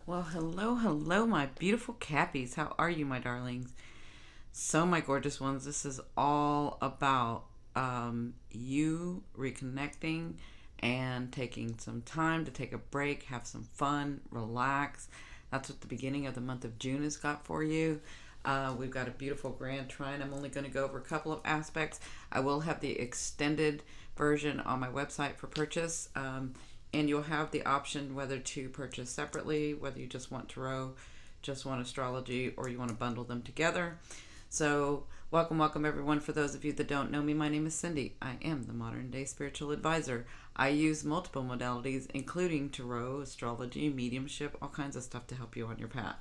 Well, hello, my beautiful Cappies. How are you, my darlings? So, my gorgeous ones, this is all about you reconnecting and taking some time to take a break, have some fun, relax. That's what the beginning of the month of June has got for you. We've got a beautiful grand trine. I'm only going to go over a couple of aspects. I will have the extended version on my website for purchase. And you'll have the option whether to purchase separately, whether you just want tarot, just want astrology, or you want to bundle them together. So, welcome everyone. For those of you that don't know me, my name is Cindy. I am the modern day spiritual advisor. I use multiple modalities, including tarot, astrology, mediumship, all kinds of stuff to help you on your path.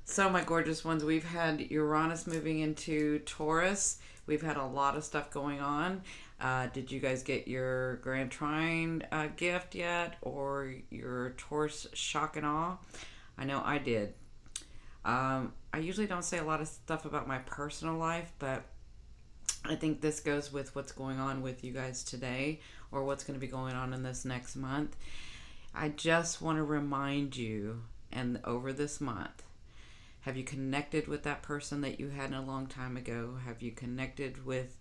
So, my gorgeous ones, we've had Uranus moving into Taurus. We've had a lot of stuff going on. Did you guys get your Grand Trine gift yet, or your Taurus shock and awe? I know I did. I usually don't say a lot of stuff about my personal life, but I think this goes with what's going on with you guys today, or what's going to be going on in this next month. I just want to remind you, and over this month, have you connected with that person that you had a long time ago? Have you connected with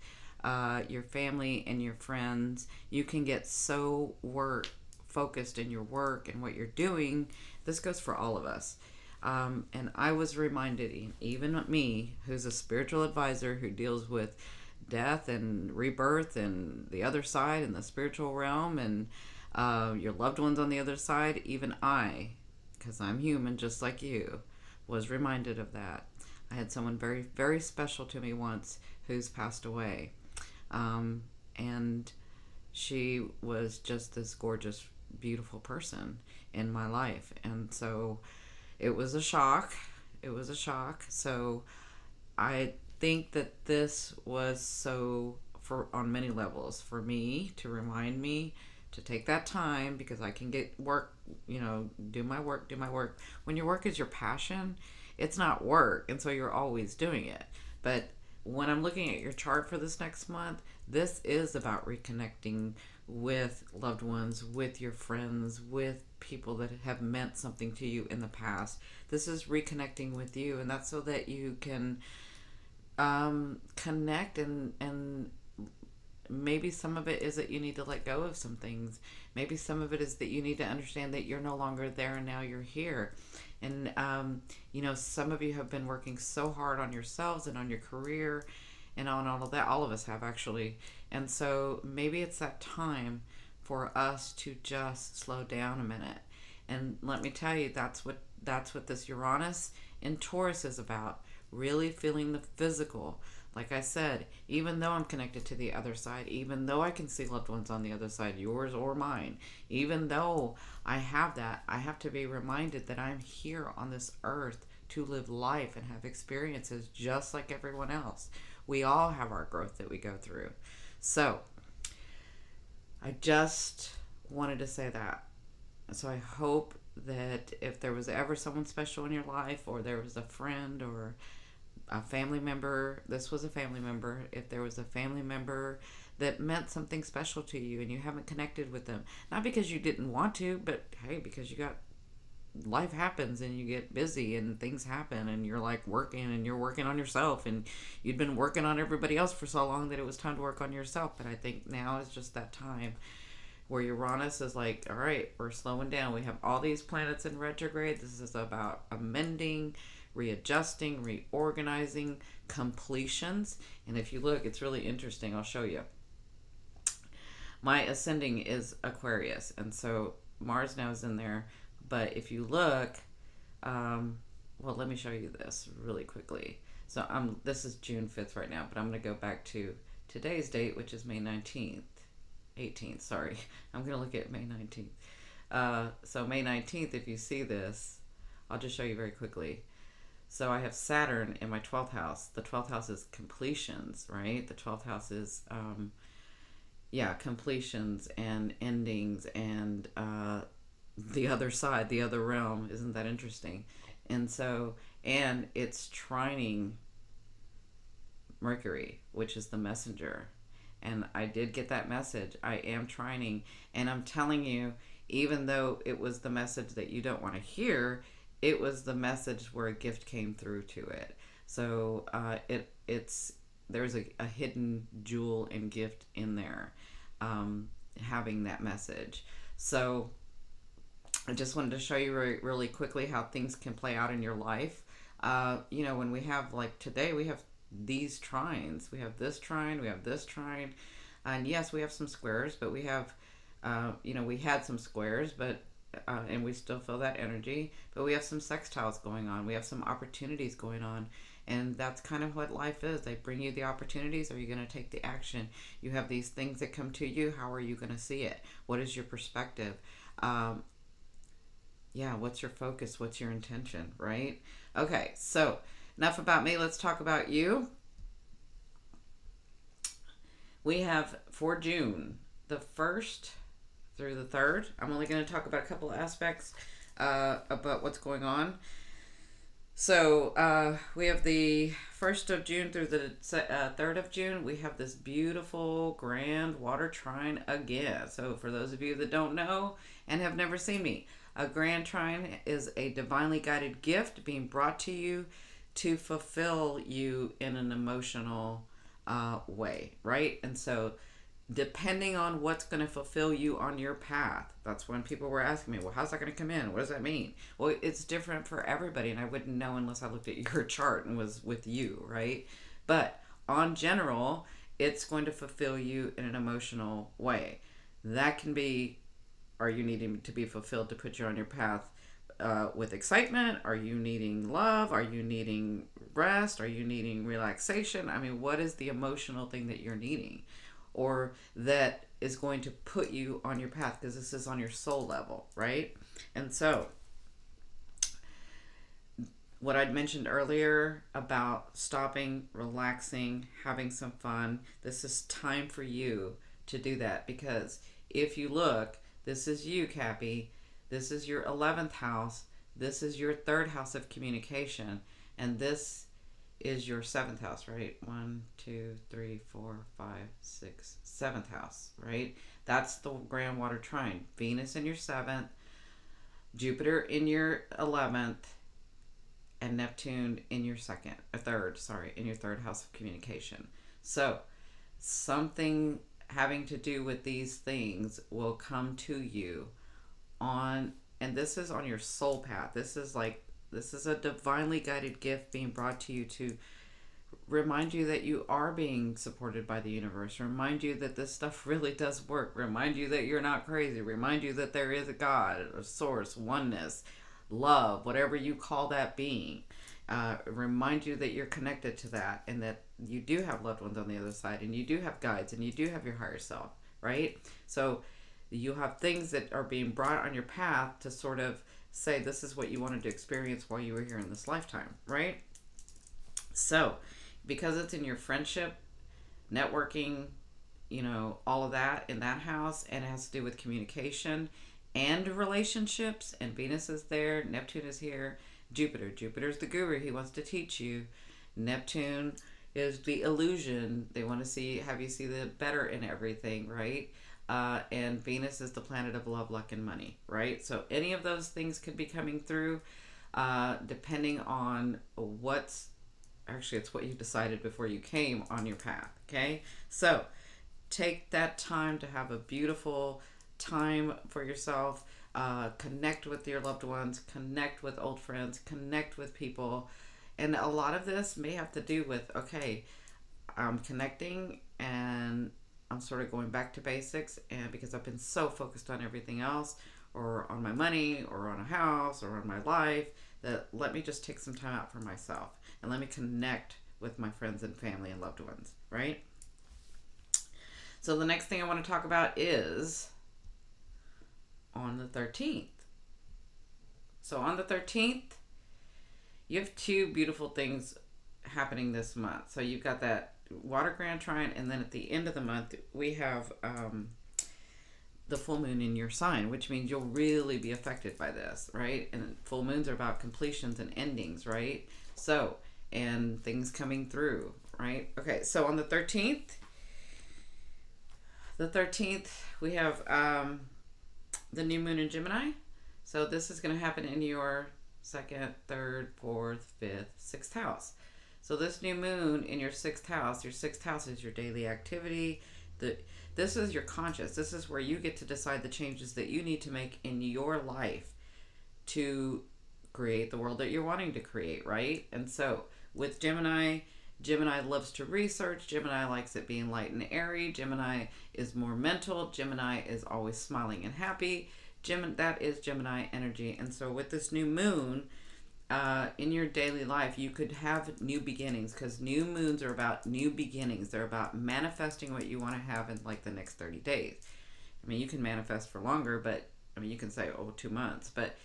your family and your friends? You can get so work focused in your work and what you're doing. This goes for all of us. And I was reminded, even me, who's a spiritual advisor who deals with death and rebirth and the other side and the spiritual realm and your loved ones on the other side, even I, because I'm human just like you, was reminded of that. I had someone very, very special to me once who's passed away. And she was just this gorgeous, beautiful person in my life. And so it was a shock. It was a shock. So I think that this was so, for on many levels, for me to remind me to take that time, because I can get work, do my work, When your work is your passion, it's not work, and so you're always doing it. But when I'm looking at your chart for this next month, this is about reconnecting with loved ones, with your friends, with people that have meant something to you in the past. This is reconnecting with you, and that's so that you can connect, and maybe some of it is that you need to let go of some things. Maybe some of it is that you need to understand that you're no longer there and now you're here. And some of you have been working so hard on yourselves and on your career and on all of that. All of us have, actually. And so maybe it's that time for us to just slow down a minute. And let me tell you, that's what this Uranus in Taurus is about. Really feeling the physical. Like I said, even though I'm connected to the other side, even though I can see loved ones on the other side, yours or mine, even though I have that, I have to be reminded that I'm here on this earth to live life and have experiences just like everyone else. We all have our growth that we go through. So, I just wanted to say that. So I hope that if there was ever someone special in your life, or there was a friend or a family member, this was a family member, if there was a family member that meant something special to you and you haven't connected with them, not because you didn't want to, but hey, because you got, life happens and you get busy and things happen and you're like working and you're working on yourself, and you'd been working on everybody else for so long that it was time to work on yourself. But I think now is just that time where Uranus is like, all right, we're slowing down. We have all these planets in retrograde. This is about amending, readjusting, reorganizing, completions. And if you look, it's really interesting. I'll show you. My ascending is Aquarius, and so Mars now is in there. But if you look, well, let me show you this really quickly. So this is June 5th right now, but I'm going to go back to today's date, which is May 19th. 18th, sorry. I'm going to look at May 19th. So May 19th, if you see this, I'll just show you very quickly. So I have Saturn in my 12th house. The 12th house is completions, right? The 12th house is, completions and endings and the other side, the other realm. Isn't that interesting? And so, and it's trining Mercury, which is the messenger. And I did get that message. I am trining. And I'm telling you, even though it was the message that you don't want to hear, it was the message where a gift came through to it. So it's there's a hidden jewel and gift in there, having that message. So I just wanted to show you really quickly how things can play out in your life. When we have, like today, we have these trines. We have this trine, we have this trine. And yes, we have some squares, but we have, we had some squares, but and we still feel that energy. But we have some sextiles going on. We have some opportunities going on. And that's kind of what life is. They bring you the opportunities. Are you going to take the action? You have these things that come to you. How are you going to see it? What is your perspective? What's your focus? What's your intention, right? Okay, so enough about me. Let's talk about you. We have for June, the 1st through the 3rd. I'm only going to talk about a couple of aspects about what's going on. So we have the 1st of June through the 3rd of June. We have this beautiful grand water trine again. So for those of you that don't know and have never seen me, a grand trine is a divinely guided gift being brought to you to fulfill you in an emotional way, right? And so depending on what's going to fulfill you on your path, that's when people were asking me, well, how's that going to come in? What does that mean? Well, it's different for everybody, and I wouldn't know unless I looked at your chart and was with you, right? But on general, it's going to fulfill you in an emotional way. That can be, are you needing to be fulfilled to put you on your path with excitement? Are you needing love? Are you needing rest? Are you needing relaxation? I mean, what is the emotional thing that you're needing, or that is going to put you on your path? Because this is on your soul level, right? And so what I'd mentioned earlier about stopping, relaxing, having some fun, this is time for you to do that. Because if you look, this is you, Cappy. This is your 11th house. This is your 3rd house of communication. And this is your 7th house, right? 1, 2, 3, 4, 5, 6, 7th house, right? That's the grand water trine. Venus in your 7th, Jupiter in your 11th, and Neptune in your in your 3rd house of communication. So something having to do with these things will come to you on, and this is on your soul path. This is a divinely guided gift being brought to you to remind you that you are being supported by the universe, remind you that this stuff really does work, remind you that you're not crazy, remind you that there is a God, a source, oneness, love, whatever you call that being. Remind you that you're connected to that, and that you do have loved ones on the other side, and you do have guides, and you do have your higher self, right? So you have things that are being brought on your path to sort of say, this is what you wanted to experience while you were here in this lifetime, right? So because it's in your friendship, networking, all of that in that house, and it has to do with communication and relationships, and Venus is there, Neptune is here, Jupiter's the guru. He wants to teach you. Neptune is the illusion. They want to have you see the better in everything, right? And Venus is the planet of love, luck, and money, right? So any of those things could be coming through, depending on it's what you decided before you came on your path, okay? So take that time to have a beautiful time for yourself. Connect with your loved ones, connect with old friends, connect with people. And a lot of this may have to do with, okay, I'm connecting and I'm sort of going back to basics, and because I've been so focused on everything else, or on my money, or on a house, or on my life, that let me just take some time out for myself and let me connect with my friends and family and loved ones, right? So the next thing I want to talk about is on the 13th. So on the 13th, you have two beautiful things happening this month. So you've got that water grand trine, and then at the end of the month, we have the full moon in your sign, which means you'll really be affected by this, right? And full moons are about completions and endings, right? So, and things coming through, right? Okay, so on the 13th, we have the new moon in Gemini. So this is going to happen in your second, third, fourth, fifth, sixth house. So this new moon in your sixth house is your daily activity. This is your conscious. This is where you get to decide the changes that you need to make in your life to create the world that you're wanting to create, right? And so with Gemini, Gemini loves to research. Gemini likes it being light and airy. Gemini is more mental. Gemini is always smiling and happy. That is Gemini energy. And so with this new moon, in your daily life, you could have new beginnings, because new moons are about new beginnings. They're about manifesting what you want to have in like the next 30 days. I mean, you can manifest for longer, but I mean, you can say, 2 months, but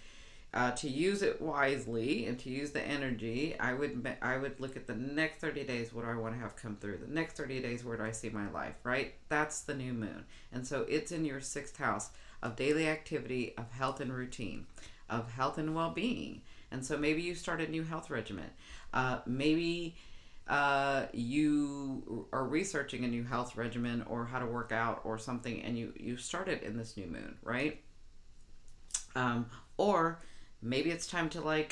to use it wisely and to use the energy, I would look at the next 30 days. What do I want to have come through? The next 30 days, where do I see my life, right? That's the new moon. And so it's in your sixth house of daily activity, of health and routine, of health and well-being. And so maybe you start a new health regimen. Maybe you are researching a new health regimen or how to work out or something, and you started in this new moon, right? Or maybe it's time to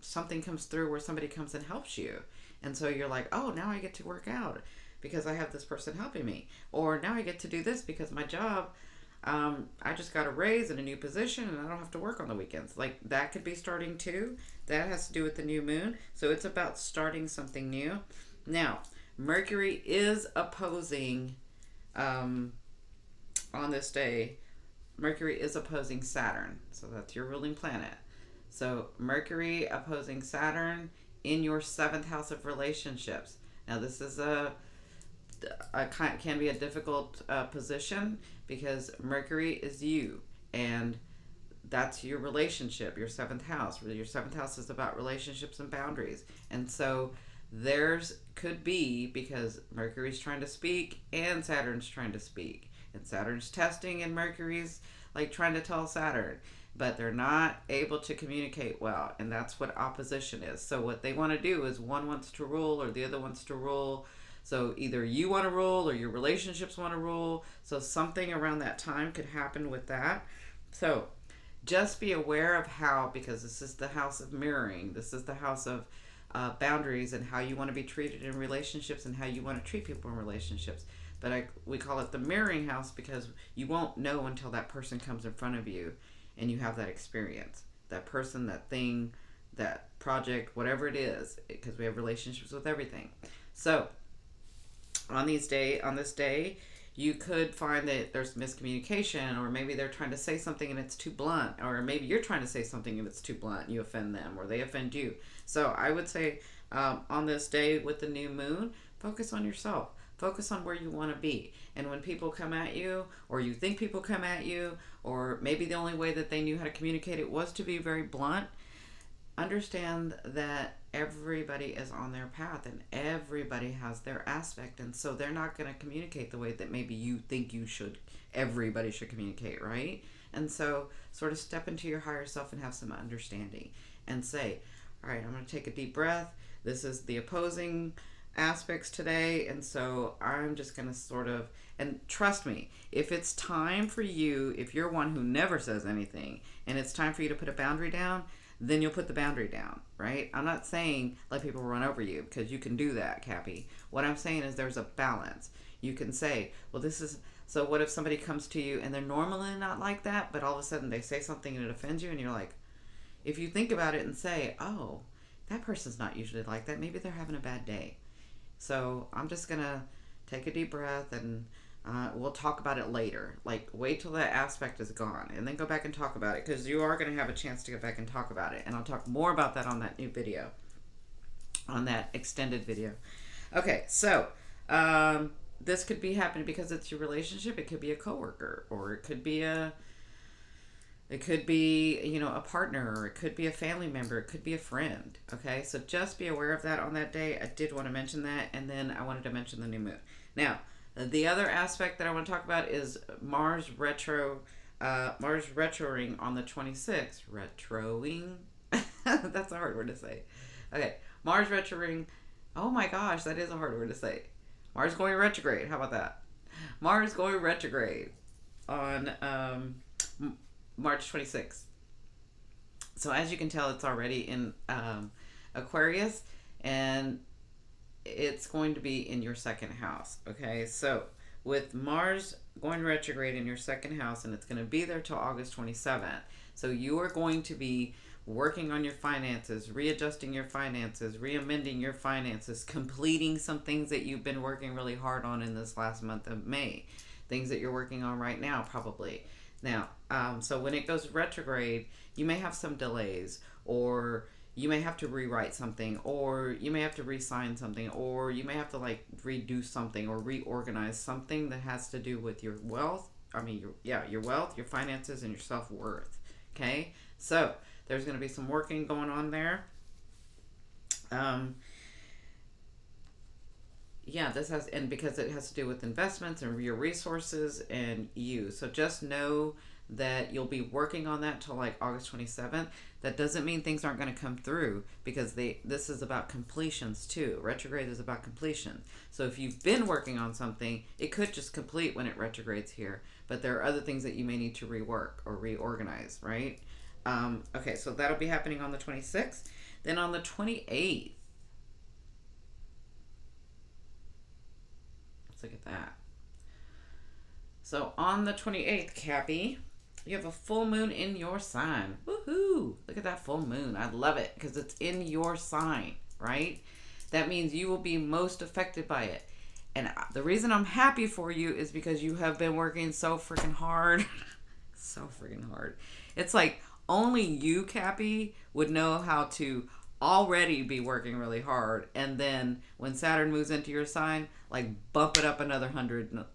something comes through where somebody comes and helps you. And so you're like, oh, now I get to work out because I have this person helping me. Or now I get to do this because my job, I just got a raise in a new position and I don't have to work on the weekends. Like, that could be starting too. That has to do with the new moon. So it's about starting something new. Now, Mercury is opposing, on this day, Mercury is opposing Saturn. So that's your ruling planet. So Mercury opposing Saturn in your seventh house of relationships. Now this is can be a difficult position, because Mercury is you, and that's your relationship, your seventh house. Your seventh house is about relationships and boundaries. And so theirs could be because Mercury's trying to speak and Saturn's trying to speak. And Saturn's testing and Mercury's like trying to tell Saturn, but they're not able to communicate well. And that's what opposition is. So what they want to do is one wants to rule or the other wants to rule. So either you want to rule or your relationships want to rule. So something around that time could happen with that. So just be aware of how, because this is the house of mirroring. This is the house of boundaries and how you want to be treated in relationships and how you want to treat people in relationships. But we call it the mirroring house because you won't know until that person comes in front of you and you have that experience. That person, that thing, that project, whatever it is, because we have relationships with everything. So on this day, you could find that there's miscommunication, or maybe they're trying to say something and it's too blunt, or maybe you're trying to say something and it's too blunt and you offend them, or they offend you. So I would say on this day with the new moon, focus on yourself. Focus on where you want to be. And when people come at you, or you think people come at you, or maybe the only way that they knew how to communicate it was to be very blunt, understand that everybody is on their path and everybody has their aspect. And so they're not going to communicate the way that maybe you think everybody should communicate, right? And so sort of step into your higher self and have some understanding and say, all right, I'm going to take a deep breath. This is the opposing aspects today, and so I'm just going to sort of, and trust me, if it's time for you, if you're one who never says anything and it's time for you to put a boundary down, then you'll put the boundary down, right? I'm not saying let people run over you, because you can do that, Cappy. What I'm saying is there's a balance. You can say, well, so what if somebody comes to you and they're normally not like that, but all of a sudden they say something and it offends you, and you're like, if you think about it and say, oh, that person's not usually like that, maybe they're having a bad day. So I'm just going to take a deep breath and we'll talk about it later. Like, wait till that aspect is gone and then go back and talk about it, because you are going to have a chance to go back and talk about it. And I'll talk more about that on that new video, on that extended video. Okay, so this could be happening because it's your relationship. It could be a coworker, or it could be a partner, or it could be a family member. It could be a friend. Okay, so just be aware of that on that day. I did want to mention that, and then I wanted to mention the new moon. Now, the other aspect that I want to talk about is Mars retroing on the 26th. Retroing? That's a hard word to say. Okay, Mars retroing. Oh my gosh, that is a hard word to say. Mars going retrograde. How about that? Mars going retrograde on March 26th. So as you can tell, it's already in Aquarius, and it's going to be in your second house. Okay, so with Mars going retrograde in your second house, and it's going to be there till August 27th. So you are going to be working on your finances, readjusting your finances, reamending your finances, completing some things that you've been working really hard on in this last month of May, things that you're working on right now probably. Now, so when it goes retrograde, you may have some delays, or you may have to rewrite something, or you may have to re-sign something, or you may have to like redo something or reorganize something that has to do with your wealth. Your wealth, your finances, and your self-worth. Okay, so there's going to be some working going on there. This has, and because it has to do with investments and your resources and you. So just know that you'll be working on that till like August 27th. That doesn't mean things aren't going to come through, because this is about completions too. Retrograde is about completion. So if you've been working on something, it could just complete when it retrogrades here. But there are other things that you may need to rework or reorganize, right? Okay, so that'll be happening on the 26th. Then on the 28th, let's look at that. So on the 28th, Cappy, you have a full moon in your sign. Woohoo! Look at that full moon. I love it because it's in your sign, right? That means you will be most affected by it. And the reason I'm happy for you is because you have been working so freaking hard. So freaking hard. It's like only you, Cappy, would know how to already be working really hard. And then when Saturn moves into your sign, like bump it up another 100%,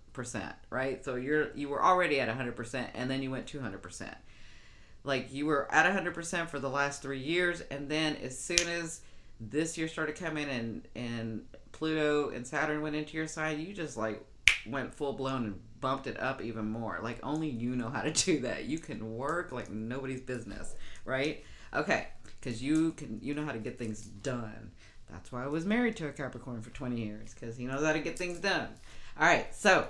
right? So you were already at 100%, and then you went 200%. Like you were at 100% for the last 3 years, and then as soon as this year started coming and Pluto and Saturn went into your sign, you just like went full blown and bumped it up even more. Like only you know how to do that. You can work like nobody's business, right? Okay, because you know how to get things done. That's why I was married to a Capricorn for 20 years, because he knows how to get things done. All right, so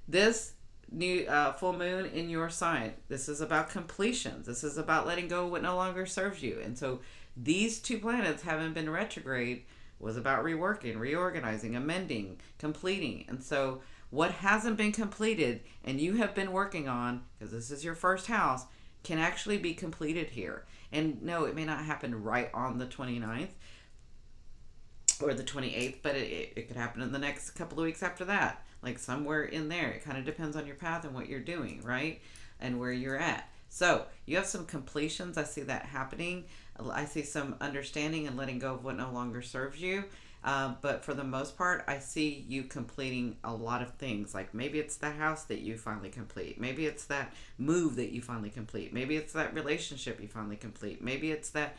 this new full moon in your sign, this is about completions. This is about letting go of what no longer serves you. And so these two planets having been retrograde was about reworking, reorganizing, amending, completing. And so what hasn't been completed and you have been working on, because this is your first house, can actually be completed here. And no, it may not happen right on the 29th or the 28th, but it could happen in the next couple of weeks after that. Like somewhere in there. It kind of depends on your path and what you're doing, right? And where you're at. So you have some completions. I see that happening. I see some understanding and letting go of what no longer serves you. But for the most part, I see you completing a lot of things. Like maybe it's the house that you finally complete. Maybe it's that move that you finally complete. Maybe it's that relationship you finally complete. Maybe it's that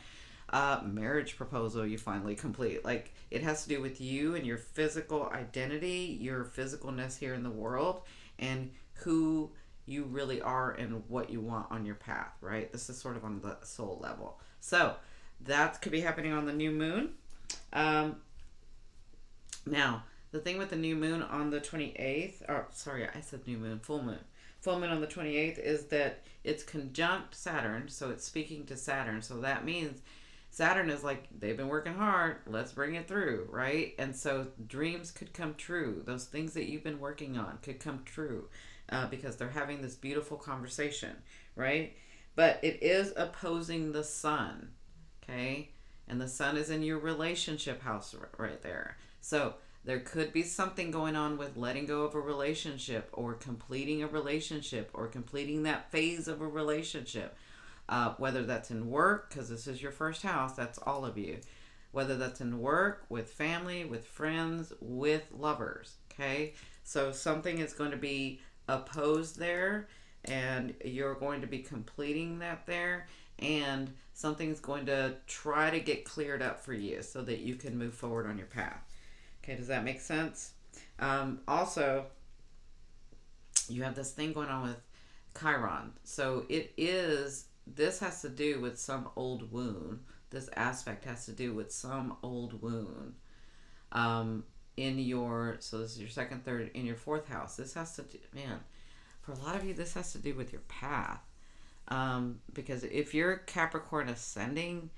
marriage proposal you finally complete. Like it has to do with you and your physical identity, your physicalness here in the world, and who you really are and what you want on your path, right? This is sort of on the soul level. So that could be happening on the new moon. Now, the thing with the new moon on the 28th, I said new moon, full moon. Full moon on the 28th is that it's conjunct Saturn, so it's speaking to Saturn. So that means Saturn is like, they've been working hard, let's bring it through, right? And so dreams could come true. Those things that you've been working on could come true because they're having this beautiful conversation, right? But it is opposing the sun, okay? And the sun is in your relationship house right there. So there could be something going on with letting go of a relationship or completing a relationship or completing that phase of a relationship. Whether that's in work, because this is your first house, that's all of you. Whether that's in work, with family, with friends, with lovers, okay? So something is going to be opposed there, and you're going to be completing that there, and something's going to try to get cleared up for you so that you can move forward on your path. Okay, does that make sense? Also, you have this thing going on with Chiron. So this has to do with some old wound. This aspect has to do with some old wound. So this is your second, third, in your fourth house. This has to do, for a lot of you, this has to do with your path. Because if you're Capricorn ascending,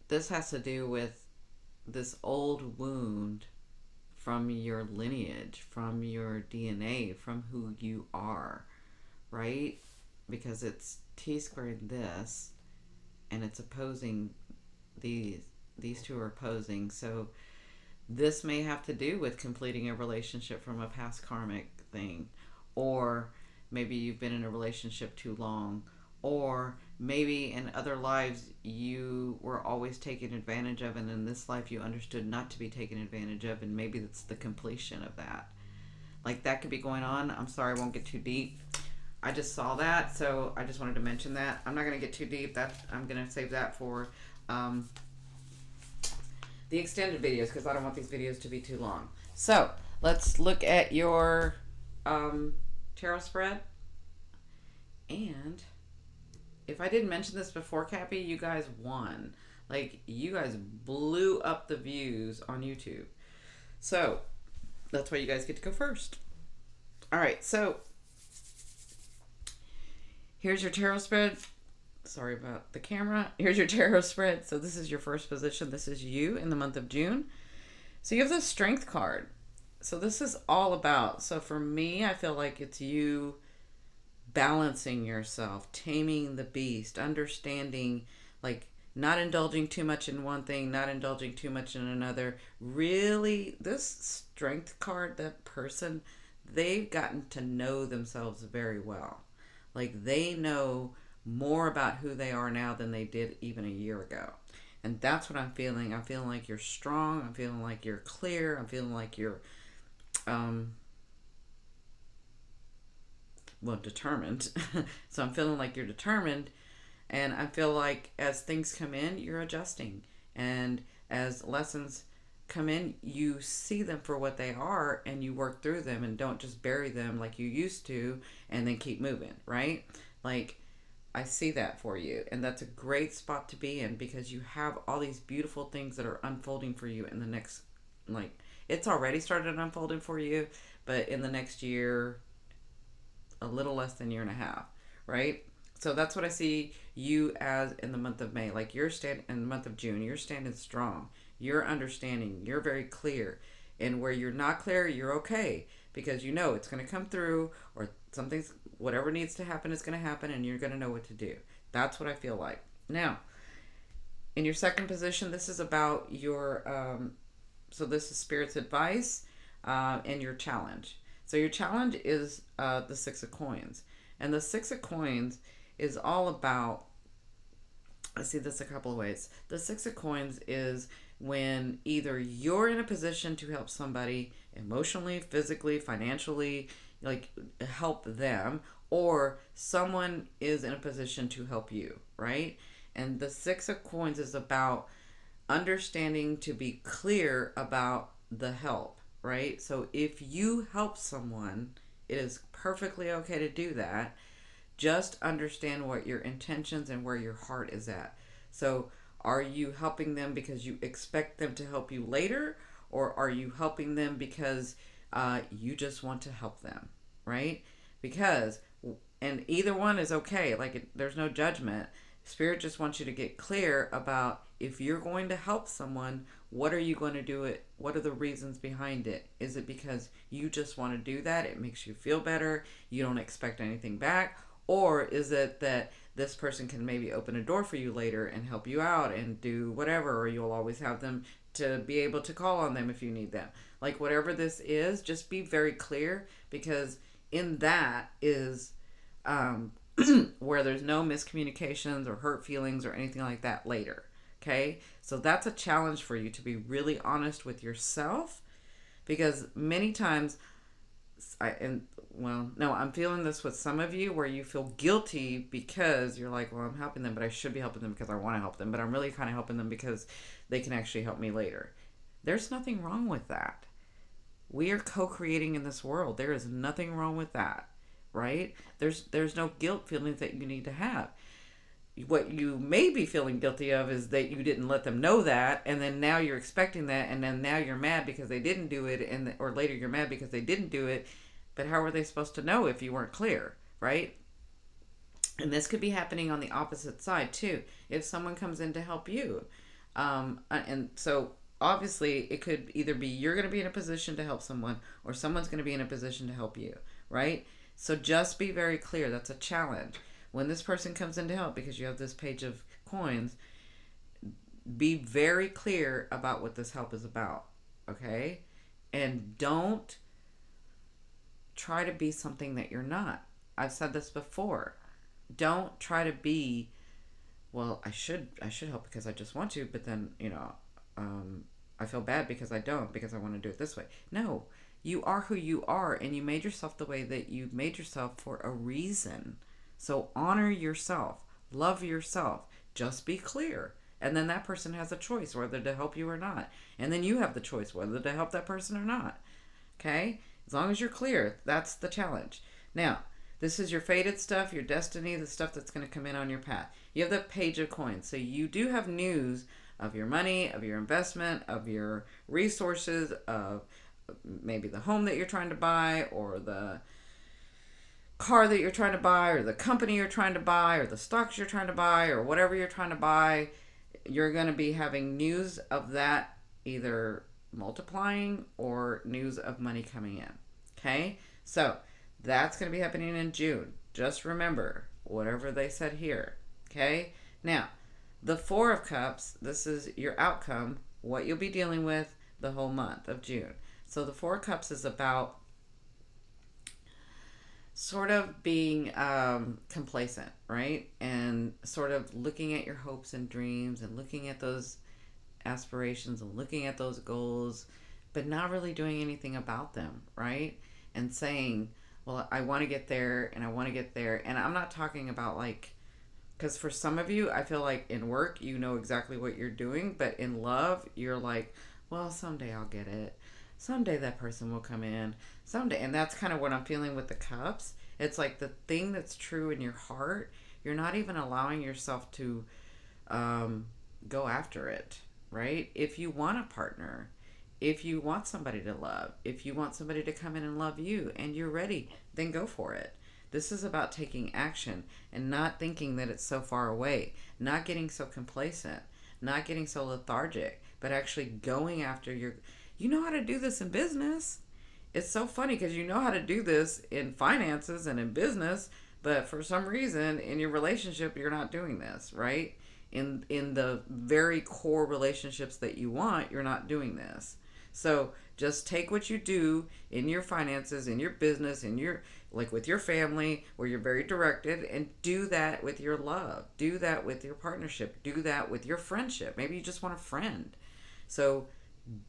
this has to do with this old wound from your lineage, from your DNA, from who you are, right? Because it's T squared this, and it's opposing these. These two are opposing. So this may have to do with completing a relationship from a past karmic thing, or maybe you've been in a relationship too long, or maybe in other lives you were always taken advantage of, and in this life you understood not to be taken advantage of, and maybe that's the completion of that. Like that could be going on. I'm sorry, I won't get too deep. I just saw that, so I just wanted to mention that. I'm not going to get too deep. That I'm going to save that for the extended videos, because I don't want these videos to be too long. So let's look at your tarot spread. And if I didn't mention this before, Cappy, you guys won. Like, you guys blew up the views on YouTube. So that's why you guys get to go first. All right, so here's your tarot spread. Sorry about the camera. Here's your tarot spread. So this is your first position. This is you in the month of June. So you have the Strength card. So this is all about, so for me, I feel like it's you balancing yourself, taming the beast, understanding, like not indulging too much in one thing, not indulging too much in another. Really, this Strength card, that person, they've gotten to know themselves very well. Like they know more about who they are now than they did even a year ago. And that's what I'm feeling. I'm feeling like you're strong. I'm feeling like you're clear. I'm feeling like you're, determined. So I'm feeling like you're determined. And I feel like as things come in, you're adjusting. And as lessons come in, you see them for what they are and you work through them and don't just bury them like you used to and then keep moving, right? Like, I see that for you, and that's a great spot to be in because you have all these beautiful things that are unfolding for you in the next, like, it's already started unfolding for you, but in the next year, a little less than a year and a half, right? So that's what I see you as in the month of May. Like you're in the month of June, you're standing strong, you're understanding, you're very clear. And where you're not clear, you're okay because you know it's going to come through, or something's, whatever needs to happen is going to happen, and you're going to know what to do. That's what I feel like. Now, in your second position, this is about your, so this is Spirit's advice and your challenge. So your challenge is the Six of Coins. And the Six of Coins is all about, I see this a couple of ways. The Six of Coins is when either you're in a position to help somebody emotionally, physically, financially, like help them, or someone is in a position to help you, right? And the Six of Coins is about understanding to be clear about the help, right? So if you help someone, it is perfectly okay to do that. Just understand what your intentions and where your heart is at. So are you helping them because you expect them to help you later, or are you helping them because you just want to help them, right? Because, and either one is okay. Like there's no judgment. Spirit just wants you to get clear about if you're going to help someone, what are you going to do it? What are the reasons behind it? Is it because you just want to do that? It makes you feel better. You don't expect anything back. Or is it that this person can maybe open a door for you later and help you out and do whatever, or you'll always have them to be able to call on them if you need them. Like whatever this is, just be very clear, because in that is where there's no miscommunications or hurt feelings or anything like that later. Okay? So that's a challenge for you to be really honest with yourself, because many times I'm feeling this with some of you where you feel guilty because you're like, well, I'm helping them, but I should be helping them because I want to help them, but I'm really kind of helping them because they can actually help me later. There's nothing wrong with that. We are co-creating in this world. There is nothing wrong with that, right? There's no guilt feelings that you need to have. What you may be feeling guilty of is that you didn't let them know that, and then now you're expecting that, and then now you're mad because they didn't do it, or later you're mad because they didn't do it. But how were they supposed to know if you weren't clear, right? And this could be happening on the opposite side too. If someone comes in to help you, and so obviously it could either be you're going to be in a position to help someone, or someone's going to be in a position to help you, right? So just be very clear. That's a challenge. When this person comes in to help, because you have this page of coins, be very clear about what this help is about, okay? And don't try to be something that you're not. I've said this before. Don't try to be, well, I should help because I just want to, but then, I feel bad because I don't, because I want to do it this way. No, you are who you are, and you made yourself the way that you made yourself for a reason. So honor yourself, love yourself, just be clear. And then that person has a choice whether to help you or not. And then you have the choice whether to help that person or not. Okay? As long as you're clear, that's the challenge. Now, this is your fated stuff, your destiny, the stuff that's going to come in on your path. You have the page of coins. So you do have news of your money, of your investment, of your resources, of maybe the home that you're trying to buy, or the car that you're trying to buy, or the company you're trying to buy, or the stocks you're trying to buy, or whatever you're trying to buy. You're going to be having news of that either multiplying or news of money coming in. Okay? So that's going to be happening in June. Just remember whatever they said here. Okay? Now, the Four of Cups, this is your outcome, what you'll be dealing with the whole month of June. So the Four of Cups is about sort of being complacent, right? And sort of looking at your hopes and dreams and looking at those aspirations and looking at those goals, but not really doing anything about them, right? And saying, well, I want to get there and I want to get there. And I'm not talking about like, because for some of you, I feel like in work, you know exactly what you're doing, but in love, you're like, well, someday I'll get it. Someday that person will come in. Someday. And that's kind of what I'm feeling with the cups. It's like the thing that's true in your heart, you're not even allowing yourself to go after it, right? If you want a partner, if you want somebody to love, if you want somebody to come in and love you and you're ready, then go for it. This is about taking action and not thinking that it's so far away, not getting so complacent, not getting so lethargic, but actually going after your. You know how to do this in business. It's so funny because you know how to do this in finances and in business, but for some reason in your relationship you're not doing this, right? In the very core relationships that you want, you're not doing this. So just take what you do in your finances, in your business, in your like with your family where you're very directed, and do that with your love. Do that with your partnership. Do that with your friendship. Maybe you just want a friend. So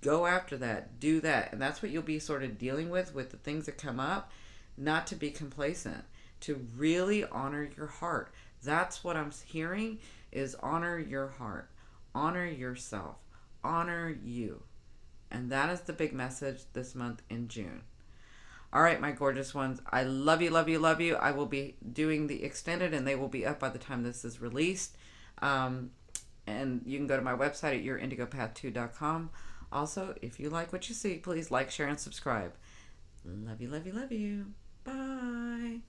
go after that. Do that. And that's what you'll be sort of dealing with the things that come up. Not to be complacent. To really honor your heart. That's what I'm hearing is honor your heart. Honor yourself. Honor you. And that is the big message this month in June. All right, my gorgeous ones. I love you, love you, love you. I will be doing the extended, and they will be up by the time this is released. And you can go to my website at yourindigopath2.com. Also, if you like what you see, please like, share, and subscribe. Love you, love you, love you. Bye.